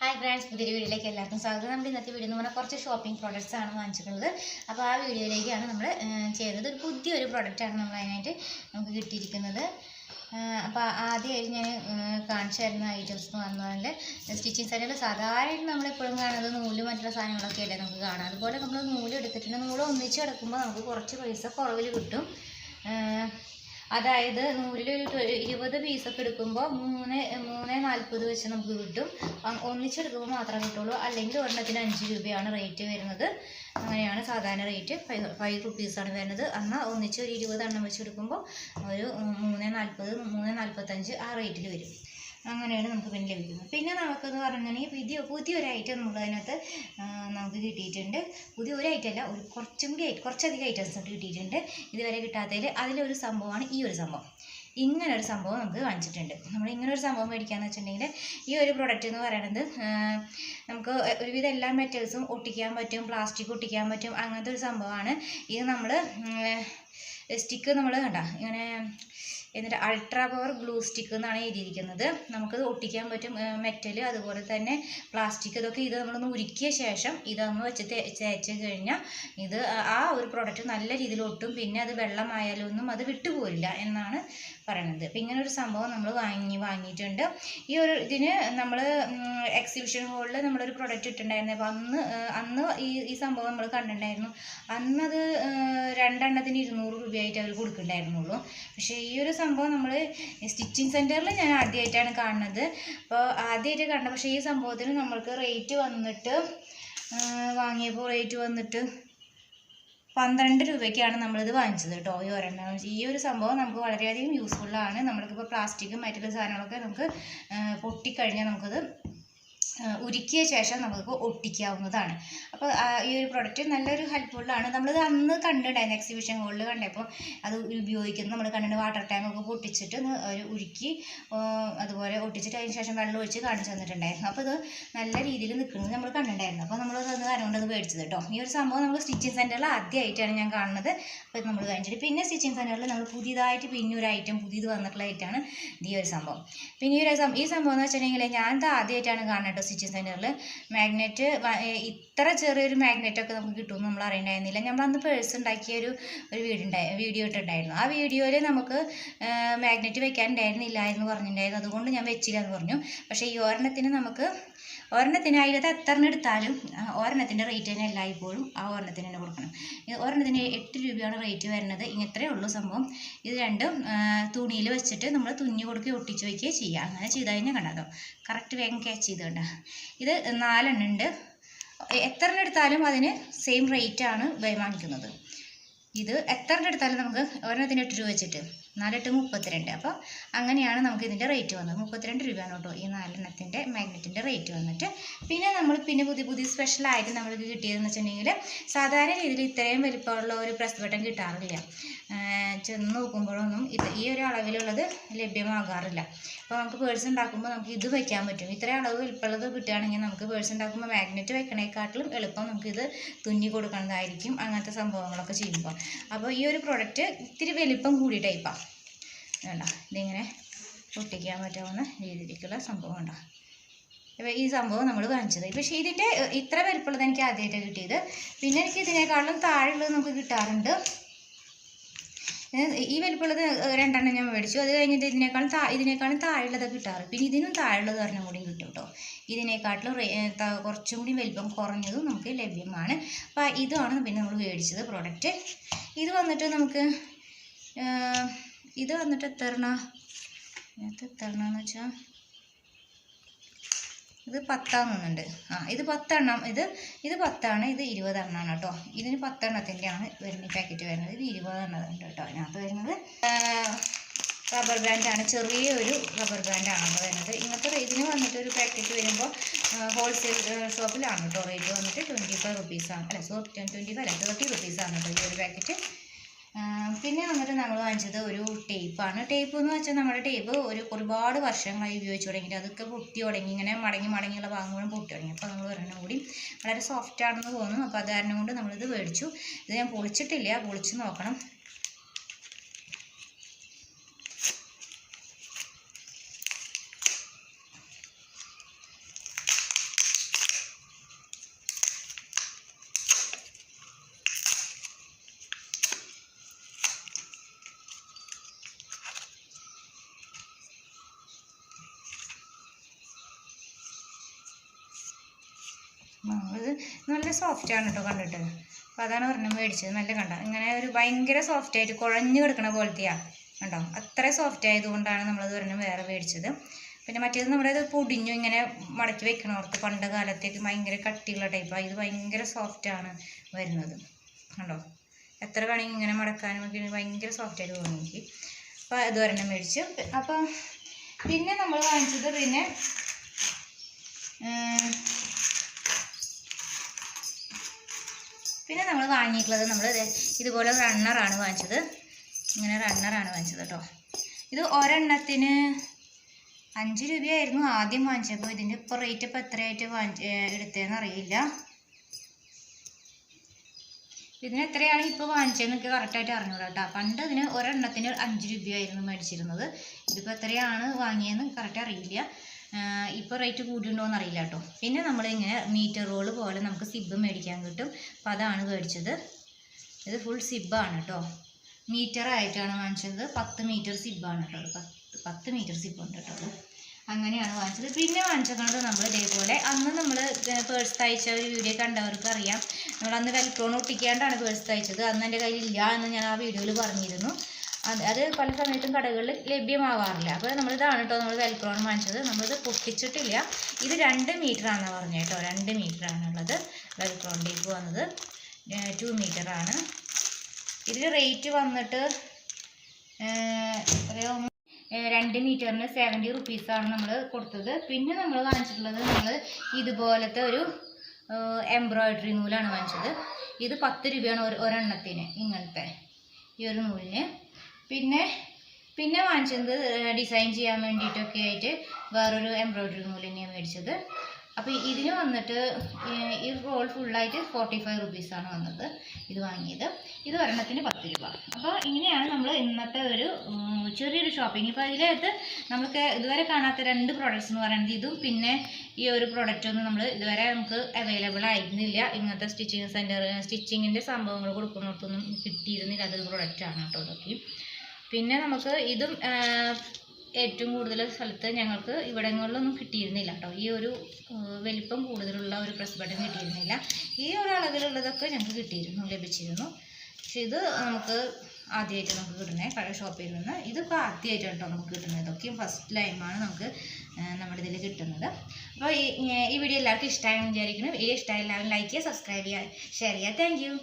Hi friends, പുതിയൊരു വീഡിയോയിലേക്ക് എല്ലാവർക്കും സ്വാഗതം. നമ്മുടെ ഇന്നത്തെ വീഡിയോ എന്ന് പറഞ്ഞാൽ കുറച്ച് ഷോപ്പിംഗ് പ്രോഡക്റ്റ്സ് ആണ് വാങ്ങിച്ചിട്ടുള്ളത്. അപ്പോൾ ആ വീഡിയോയിലേക്കാണ് നമ്മൾ ചെയ്തത്. ഒരു പുതിയൊരു പ്രോഡക്റ്റാണ് നമ്മൾ അതിനായിട്ട് നമുക്ക് കിട്ടിയിരിക്കുന്നത്. അപ്പോൾ ആദ്യമായിട്ട് ഞാൻ കാണിച്ചു തരുന്ന ഐറ്റംസ് എന്ന് പറഞ്ഞാൽ സ്റ്റിച്ചിങ് സെൻറ്ററിൽ സാധാരണ നമ്മളെപ്പോഴും കാണുന്നത് നൂല് മറ്റുള്ള സാധനങ്ങളൊക്കെ അല്ലേ നമുക്ക് കാണാം. അതുപോലെ നമ്മൾ നൂല് എടുത്തിട്ടുണ്ട്. നൂല് ഒന്നിച്ച് കിടക്കുമ്പോൾ നമുക്ക് കുറച്ച് പൈസ കുറവിൽ കിട്ടും. അതായത് നൂലിലൊരു 20 പീസൊക്കെ എടുക്കുമ്പോൾ 340 വെച്ച് നമുക്ക് കിട്ടും. ഒന്നിച്ചെടുക്കുമ്പോൾ മാത്രമേ കിട്ടുള്ളൂ. അല്ലെങ്കിൽ ഒരെണ്ണത്തിന് 5 രൂപയാണ് റേറ്റ് വരുന്നത്. അങ്ങനെയാണ് സാധാരണ റേറ്റ്. 5 റുപ്പീസാണ് വരുന്നത്. എന്നാൽ ഒന്നിച്ച് ഒരു 20 എണ്ണം വെച്ച് എടുക്കുമ്പോൾ ഒരു 340 345 ആ റേറ്റിൽ വരും. അങ്ങനെയാണ് നമുക്ക് പിന്നെ ലഭിക്കുന്നത്. പിന്നെ നമുക്കെന്ന് പറഞ്ഞിട്ടുണ്ടെങ്കിൽ പുതിയൊരു ഐറ്റം നമ്മളതിനകത്ത് നമുക്ക് കിട്ടിയിട്ടുണ്ട്. പുതിയൊരു ഐറ്റം അല്ല, കുറച്ചധികം ഐറ്റംസ് കിട്ടിയിട്ടുണ്ട് ഇതുവരെ കിട്ടാത്തതിൽ. അതിലൊരു സംഭവമാണ് ഈ ഒരു സംഭവം. ഇങ്ങനൊരു സംഭവം നമുക്ക് വാങ്ങിച്ചിട്ടുണ്ട്. നമ്മൾ ഇങ്ങനൊരു സംഭവം മേടിക്കാമെന്ന് വെച്ചിട്ടുണ്ടെങ്കിൽ ഈ ഒരു പ്രൊഡക്റ്റ് എന്ന് പറയുന്നത് നമുക്ക് ഒരുവിധം എല്ലാ മെറ്റൽസും ഒട്ടിക്കാൻ പറ്റും, പ്ലാസ്റ്റിക് ഒട്ടിക്കാൻ പറ്റും. അങ്ങനത്തെ ഒരു സംഭവമാണ് ഇത്. നമ്മൾ സ്റ്റിക്ക് നമ്മൾ കണ്ട ഇങ്ങനെ എന്നിട്ട് അൾട്രാ പവർ ഗ്ലൂ സ്റ്റിക്ക് എന്നാണ് എഴുതിയിരിക്കുന്നത്. നമുക്കത് ഒട്ടിക്കാൻ പറ്റും, മെറ്റൽ അതുപോലെ തന്നെ പ്ലാസ്റ്റിക്. ഇത് നമ്മളൊന്ന് ഉരുക്കിയ ശേഷം ഇതൊന്ന് വെച്ച് തേച്ച് കഴിഞ്ഞാൽ ഇത് ആ ഒരു പ്രോഡക്റ്റ് നല്ല രീതിയിൽ ഒട്ടും. പിന്നെ അത് വെള്ളമായാലൊന്നും അത് വിട്ടുപോരില്ല എന്നാണ് പറയണത്. അപ്പം ഇങ്ങനൊരു സംഭവം നമ്മൾ വാങ്ങിയിട്ടുണ്ട്. ഈ ഒരു ഇതിന് നമ്മൾ എക്സിബിഷൻ ഹോളിൽ നമ്മളൊരു പ്രൊഡക്റ്റ് ഇട്ടിട്ടുണ്ടായിരുന്നു. അപ്പോൾ അന്ന് ഈ സംഭവം നമ്മൾ കണ്ടിട്ടുണ്ടായിരുന്നു. അന്നത് 2 എണ്ണത്തിന് 200 രൂപയായിട്ട് അവർ കൊടുക്കുന്നുണ്ടായിരുന്നുള്ളൂ. പക്ഷേ ഈ ഒരു സംഭവം നമ്മൾ സ്റ്റിച്ചിങ് സെൻറ്ററിൽ ഞാൻ ആദ്യമായിട്ടാണ് കാണുന്നത്. അപ്പോൾ ആദ്യമായിട്ട് കണ്ടത്. പക്ഷേ ഈ സംഭവത്തിന് നമ്മൾക്ക് റേറ്റ് വന്നിട്ട് വാങ്ങിയപ്പോൾ റേറ്റ് വന്നിട്ട് 12 രൂപയ്ക്കാണ് നമ്മളിത് വാങ്ങിച്ചത് കേട്ടോ. ഈ ഒരു സംഭവം നമുക്ക് വളരെയധികം യൂസ്ഫുള്ളാണ്. നമ്മൾക്കിപ്പോൾ പ്ലാസ്റ്റിക്കും മറ്റുള്ള സാധനങ്ങളൊക്കെ നമുക്ക് പൊട്ടിക്കഴിഞ്ഞാൽ നമുക്കത് ഉരുക്കിയ ശേഷം നമുക്ക് ഒട്ടിക്കാവുന്നതാണ്. അപ്പോൾ ഈ ഒരു പ്രൊഡക്റ്റ് നല്ലൊരു ഹെൽപ്ഫുള്ളാണ്. നമ്മളിത് അന്ന് കണ്ടിട്ടുണ്ടായിരുന്നു, എക്സിബിഷൻ ഹോളിൽ കണ്ടപ്പോൾ അത് ഉപയോഗിക്കുന്നത് നമ്മൾ കണ്ടിട്ട്. വാട്ടർ ടാങ്കൊക്കെ പൊട്ടിച്ചിട്ട് ഉരുക്കി അതുപോലെ ഒട്ടിച്ചിട്ട് അതിന് ശേഷം വെള്ളം ഒഴിച്ച് കാണിച്ചു തന്നിട്ടുണ്ടായിരുന്നു. അപ്പോൾ ഇത് നല്ല രീതിയിൽ നിൽക്കുന്നത് നമ്മൾ കണ്ടിട്ടുണ്ടായിരുന്നു. അപ്പോൾ നമ്മളത് കാരണം അത് മേടിച്ചത് കേട്ടോ. ഈ ഒരു സംഭവം നമ്മൾ സ്റ്റിച്ചിങ് സെൻറ്ററിൽ ആദ്യമായിട്ടാണ് ഞാൻ കാണുന്നത്. അപ്പോൾ ഇത് നമ്മൾ കാണിച്ചിട്ട് പിന്നെ സ്റ്റിച്ചിങ് സെൻറ്ററിൽ നമ്മൾ പുതിയതായിട്ട് പിന്നെ ഒരു ഐറ്റം പുതിയത് വന്നിട്ടുള്ള ഐറ്റമാണ് ഈ ഒരു സംഭവം. പിന്നെ ഈ സംഭവം എന്ന് വെച്ചിട്ടുണ്ടെങ്കിൽ ഞാൻ ആദ്യമായിട്ടാണ് കാണുന്നത് സ്റ്റിച്ചിങ് സെൻറ്ററിൽ. മാഗ്നറ്റ് ഇത്ര ചെറിയൊരു മാഗ്നറ്റൊക്കെ നമുക്ക് കിട്ടുമെന്ന് നമ്മൾ അറിയണ്ടായിരുന്നില്ല. നമ്മൾ അന്ന് പേഴ്സ് ഉണ്ടാക്കിയ ഒരു വീഡിയോ ഇട്ടിട്ടുണ്ടായിരുന്നു. ആ വീഡിയോയിൽ നമുക്ക് മാഗ്നറ്റ് വെക്കാനുണ്ടായിരുന്നില്ല എന്ന് പറഞ്ഞിട്ടുണ്ടായിരുന്നു. അതുകൊണ്ട് ഞാൻ വെച്ചില്ല എന്ന് പറഞ്ഞു. പക്ഷേ ഈ ഒരെണ്ണത്തിന് അതിലത് എത്ര എടുത്താലും ഒരെണ്ണത്തിൻ്റെ റേറ്റ് തന്നെ എല്ലായ്പ്പോഴും ആ ഒരെണ്ണത്തിന് തന്നെ കൊടുക്കണം. ഒരെണ്ണത്തിന് 8 രൂപയാണ് റേറ്റ് വരുന്നത്. ഇത്രയേ ഉള്ളൂ സംഭവം. ഇത് രണ്ടും തുണിയിൽ വെച്ചിട്ട് നമ്മൾ തുന്നി കൊടുക്കുകയോ ഒട്ടിച്ച് വയ്ക്കുകയോ ചെയ്യുക. അങ്ങനെ ചെയ്ത് കഴിഞ്ഞാൽ കണ്ടോ കറക്റ്റ് വേഗം ക്യാച്ച് ചെയ്തുകൊണ്ട്. ഇത് 4 എണ്ണം ഉണ്ട്. എത്ര എടുത്താലും അതിന് സെയിം റേറ്റാണ് വാങ്ങിക്കുന്നത്. ഇത് എത്ര എടുത്താലും നമുക്ക് ഒരെണ്ണത്തിന് 8 രൂപ വെച്ചിട്ട് 4 8 32. അപ്പോൾ അങ്ങനെയാണ് നമുക്ക് ഇതിൻ്റെ റേറ്റ് വന്നത്. 32 രൂപയാണ് കേട്ടോ ഈ 4 എണ്ണത്തിൻ്റെ മാഗ്നറ്റിൻ്റെ റേറ്റ് വന്നിട്ട്. പിന്നെ പുതിയ സ്പെഷ്യലായിട്ട് നമ്മൾക്ക് കിട്ടിയതെന്ന് വെച്ചിട്ടുണ്ടെങ്കിൽ സാധാരണ രീതിയിൽ ഇത്രയും വലിപ്പമുള്ള ഒരു പ്രസ് ബട്ടൺ കിട്ടാറില്ല. ചെന്ന് നോക്കുമ്പോഴൊന്നും ഈ ഒരു അളവിലുള്ളത് ലഭ്യമാകാറില്ല. അപ്പോൾ നമുക്ക് പേഴ്സ് ഉണ്ടാക്കുമ്പോൾ നമുക്ക് ഇത് വയ്ക്കാൻ പറ്റും. ഇത്രയും അളവ് വലിപ്പമുള്ളത് കിട്ടുകയാണെങ്കിൽ നമുക്ക് പേഴ്സ് ഉണ്ടാക്കുമ്പോൾ മാഗ്നറ്റ് വയ്ക്കണേക്കാട്ടിലും എളുപ്പം നമുക്കിത് തുന്നി കൊടുക്കുന്നതായിരിക്കും അങ്ങനത്തെ സംഭവങ്ങളൊക്കെ ചെയ്യുമ്പോൾ. അപ്പോൾ ഈ ഒരു പ്രൊഡക്റ്റ് ഇത്തിരി വലിപ്പം കൂടിയ ടൈപ്പാണ്. വേണ്ട ഇതിങ്ങനെ ഒട്ടിക്കാൻ പറ്റാവുന്ന രീതിയിലേക്കുള്ള സംഭവം ഉണ്ടോ. അപ്പോൾ ഈ സംഭവം നമ്മൾ വാങ്ങിച്ചത്. പക്ഷേ ഇതിൻ്റെ ഇത്ര വലിപ്പമുള്ളത് എനിക്ക് ആദ്യമായിട്ടാണ് കിട്ടിയത്. പിന്നെ എനിക്ക് ഇതിനേക്കാളും താഴെയുള്ളത് നമുക്ക് കിട്ടാറുണ്ട്. ഈ വലിപ്പമുള്ളത് 2 എണ്ണം ഞാൻ മേടിച്ചു. അത് കഴിഞ്ഞിട്ട് ഇതിനേക്കാളും താഴെയുള്ളതൊക്കെ കിട്ടാറ്. പിന്നെ ഇതിനും താഴെയുള്ളത് ഒരെണ്ണം കൂടി കിട്ടും കേട്ടോ. ഇതിനേക്കാട്ടിലും കുറച്ചും കൂടി വലിപ്പം കുറഞ്ഞതും നമുക്ക് ലഭ്യമാണ്. അപ്പോൾ ഇതാണ് പിന്നെ നമ്മൾ മേടിച്ചത് പ്രോഡക്റ്റ്. ഇത് വന്നിട്ട് എത്ര എണ്ണമെന്ന് വെച്ചാൽ ഇത് 10 തോന്നുന്നുണ്ട്. ഇത് 10 എണ്ണം. ഇത് 10 ആണ്. ഇത് 20 എണ്ണമാണ് കേട്ടോ. ഇതിന് 10 എണ്ണത്തിൻ്റെയാണ് വരുന്ന പാക്കറ്റ് വരുന്നത്. ഇത് 20 എണ്ണം ഉണ്ട് കേട്ടോ. അതിനകത്ത് വരുന്നത് റബ്ബർ ബാൻഡാണ്. ചെറിയൊരു റബ്ബർ ബാൻഡാണ് വരുന്നത്. ഇതിന് വന്നിട്ട് ഒരു പാക്കറ്റ് വരുമ്പോൾ ഹോൾസെയിൽ ഷോപ്പിലാണ് കേട്ടോ. റേറ്റ് വന്നിട്ട് 25 റുപ്പീസാണ്. അല്ല 30 റുപ്പീസാണ് കേട്ടോ ഈ ഒരു പാക്കറ്റ്. പിന്നെ വന്നിട്ട് നമ്മൾ വാങ്ങിച്ചത് ഒരു ടേപ്പാണ്. ടേപ്പ് എന്ന് വെച്ചാൽ നമ്മുടെ ടേപ്പ് ഒരുപാട് വർഷങ്ങളായി ഉപയോഗിച്ച് തുടങ്ങിയിട്ട് അതൊക്കെ പൊട്ടി തുടങ്ങി. ഇങ്ങനെ മടങ്ങിയുള്ള ഭാഗങ്ങളും പൊട്ടി തുടങ്ങി. അപ്പോൾ നമ്മൾ ഒരെണ്ണം കൂടി വളരെ സോഫ്റ്റ് ആണെന്ന് തോന്നുന്നു. അപ്പോൾ അത് കാരണം കൊണ്ട് നമ്മളിത് മേടിച്ചു. ഇത് ഞാൻ പൊളിച്ചിട്ടില്ല, പൊളിച്ച് നോക്കണം. ഇത് നല്ല സോഫ്റ്റാണ് കേട്ടോ കണ്ടിട്ട്. അപ്പോൾ അതാണ് ഒരെണ്ണം മേടിച്ചത്. നല്ല കണ്ട ഇങ്ങനെ ഒരു ഭയങ്കര സോഫ്റ്റായിട്ട് കുഴഞ്ഞു കിടക്കണ പോലത്തെയാണ് കണ്ടോ. അത്ര സോഫ്റ്റ് ആയതുകൊണ്ടാണ് നമ്മളത് ഒരെണ്ണം വേറെ മേടിച്ചത്. പിന്നെ മറ്റേത് നമ്മുടെ ഇത് പൊടിഞ്ഞു ഇങ്ങനെ മടക്കി വെക്കണോർത്ത് പണ്ട് കാലത്തേക്ക് ഭയങ്കര കട്ടിയുള്ള ടൈപ്പാണ്. ഇത് ഭയങ്കര സോഫ്റ്റാണ് വരുന്നത് കണ്ടോ. എത്ര വേണമെങ്കിൽ ഇങ്ങനെ മടക്കാനും ഒക്കെ ഭയങ്കര സോഫ്റ്റായിട്ട് തോന്നി എനിക്ക്. അപ്പോൾ ഇത് ഒരെണ്ണം മേടിച്ചു. അപ്പം പിന്നെ നമ്മൾ വാങ്ങിച്ചത് പിന്നെ നമ്മൾ വാങ്ങിയിട്ടുള്ളത് നമ്മൾ ഇതുപോലെ റണ്ണറാണ് വാങ്ങിച്ചത്. ഇങ്ങനെ റണ്ണറാണ് വാങ്ങിച്ചത് കേട്ടോ. ഇത് ഒരെണ്ണത്തിന് 5 രൂപയായിരുന്നു ആദ്യം വാങ്ങിച്ചപ്പോൾ. ഇതിൻ്റെ ഇപ്പോൾ റേറ്റ് ഇപ്പോൾ എത്രയായിട്ട് എടുത്തതെന്ന് അറിയില്ല. ഇതിന് എത്രയാണ് ഇപ്പോൾ വാങ്ങിച്ചതെന്ന് എനിക്ക് കറക്റ്റായിട്ട് അറിഞ്ഞൂടാ കേട്ടോ. പണ്ട് ഇതിന് ഒരെണ്ണത്തിന് 5 രൂപയായിരുന്നു മേടിച്ചിരുന്നത്. ഇതിപ്പോൾ എത്രയാണ് വാങ്ങിയതെന്ന് കറക്റ്റ് അറിയില്ല. ഇപ്പോൾ റേറ്റ് കൂടിയുണ്ടോയെന്ന് അറിയില്ല കേട്ടോ. പിന്നെ നമ്മളിങ്ങനെ മീറ്റർ റോള് പോലെ നമുക്ക് സിബ് മേടിക്കാൻ കിട്ടും. അപ്പോൾ അതാണ് മേടിച്ചത്. ഇത് ഫുൾ സിബാണ് കേട്ടോ. മീറ്ററായിട്ടാണ് വാങ്ങിച്ചത്. 10 മീറ്റർ സിബാണ് കേട്ടോ. 10 മീറ്റർ സിബ് ഉണ്ട് കേട്ടോ. അങ്ങനെയാണ് വാങ്ങിച്ചത്. പിന്നെ വാങ്ങിച്ചത് നമ്മൾ ഇതേപോലെ അന്ന് നമ്മൾ പേഴ്സ് തയ്ച്ച ഒരു വീഡിയോ കണ്ടവർക്ക് അറിയാം. നമ്മളന്ന് വെൽക്രോൺ ഒട്ടിക്കാണ്ടാണ് പേഴ്സ് തയ്ച്ചത്. അന്ന് എൻ്റെ കയ്യിലില്ല എന്ന് ഞാൻ ആ വീഡിയോയിൽ പറഞ്ഞിരുന്നു. അത് പല സമയത്തും കടകളിൽ ലഭ്യമാവാറില്ല. അപ്പോൾ നമ്മളിതാണ് കേട്ടോ നമ്മൾ വെൽക്രോൺ വാങ്ങിച്ചത്. നമ്മളിത് പൊട്ടിച്ചിട്ടില്ല. ഇത് 2 മീറ്ററാണെന്ന് പറഞ്ഞത് കേട്ടോ. 2 മീറ്ററാണുള്ളത്. വെൽക്രോൺ ടേപ്പ് വന്നത് 2 മീറ്ററാണ്. ഇതിൽ റേറ്റ് വന്നിട്ട് 2 മീറ്ററിന് 70 റുപ്പീസാണ് നമ്മൾ കൊടുത്തത്. പിന്നെ നമ്മൾ വാങ്ങിച്ചിട്ടുള്ളത് നമ്മൾ ഇതുപോലത്തെ ഒരു എംബ്രോയിഡറി നൂലാണ് വാങ്ങിച്ചത്. ഇത് 10 രൂപയാണ് ഒരെണ്ണത്തിന് ഇങ്ങനത്തെ ഈ ഒരു നൂലിന്. പിന്നെ വാങ്ങിച്ചത് ഡിസൈൻ ചെയ്യാൻ വേണ്ടിയിട്ടൊക്കെ ആയിട്ട് വേറൊരു എംബ്രോയിഡറി നൂല് തന്നെയാണ് മേടിച്ചത്. അപ്പോൾ ഇതിന് വന്നിട്ട് ഈ റോൾ ഫുള്ളായിട്ട് 45 റുപ്പീസാണ് വന്നത് ഇത് വാങ്ങിയത്. ഇത് ഒരെണ്ണത്തിന് 10 രൂപ. അപ്പോൾ ഇങ്ങനെയാണ് നമ്മൾ ഇന്നത്തെ ഒരു ചെറിയൊരു ഷോപ്പിംഗ്. ഇപ്പോൾ അതിനകത്ത് നമുക്ക് ഇതുവരെ കാണാത്ത 2 പ്രോഡക്റ്റ്സ് എന്ന് പറയുന്നത് ഇതും പിന്നെ ഈ ഒരു പ്രോഡക്റ്റൊന്നും നമ്മൾ ഇതുവരെ നമുക്ക് അവൈലബിൾ ആയിരുന്നില്ല. ഇങ്ങനത്തെ സ്റ്റിച്ചിങ്ങിൻ്റെ സംഭവങ്ങൾ കൊടുക്കുന്നിടത്തൊന്നും കിട്ടിയിരുന്നില്ല. അതൊരു പ്രോഡക്റ്റാണ് കേട്ടോ ഇതൊക്കെ. പിന്നെ നമുക്ക് ഇതും ഏറ്റവും കൂടുതൽ സ്ഥലത്ത് ഞങ്ങൾക്ക് ഇവിടങ്ങളിലൊന്നും കിട്ടിയിരുന്നില്ല കേട്ടോ. ഈ ഒരു വലിപ്പം കൂടുതലുള്ള ഒരു പ്രസ് ബട്ടൺ കിട്ടിയിരുന്നില്ല. ഈ ഒരു അളവിലുള്ളതൊക്കെ ഞങ്ങൾക്ക് ലഭിച്ചിരുന്നു. പക്ഷെ ഇത് നമുക്ക് ആദ്യമായിട്ട് നമുക്ക് കിട്ടുന്നത് ഷോപ്പിൽ നിന്ന്. ഇതിപ്പോൾ ആദ്യമായിട്ട് കേട്ടോ നമുക്ക് കിട്ടുന്നത്. ഇതൊക്കെയും ഫസ്റ്റ് ടൈമാണ് നമുക്ക് നമ്മുടെ ഇതിൽ കിട്ടുന്നത്. അപ്പോൾ ഈ വീഡിയോ എല്ലാവർക്കും ഇഷ്ടമായെന്ന് വിചാരിക്കുന്നു. വീഡിയോ ഇഷ്ടമായി എല്ലാവരും ലൈക്ക് ചെയ്യുക, സബ്സ്ക്രൈബ് ചെയ്യുക, ഷെയർ ചെയ്യുക. Thank you.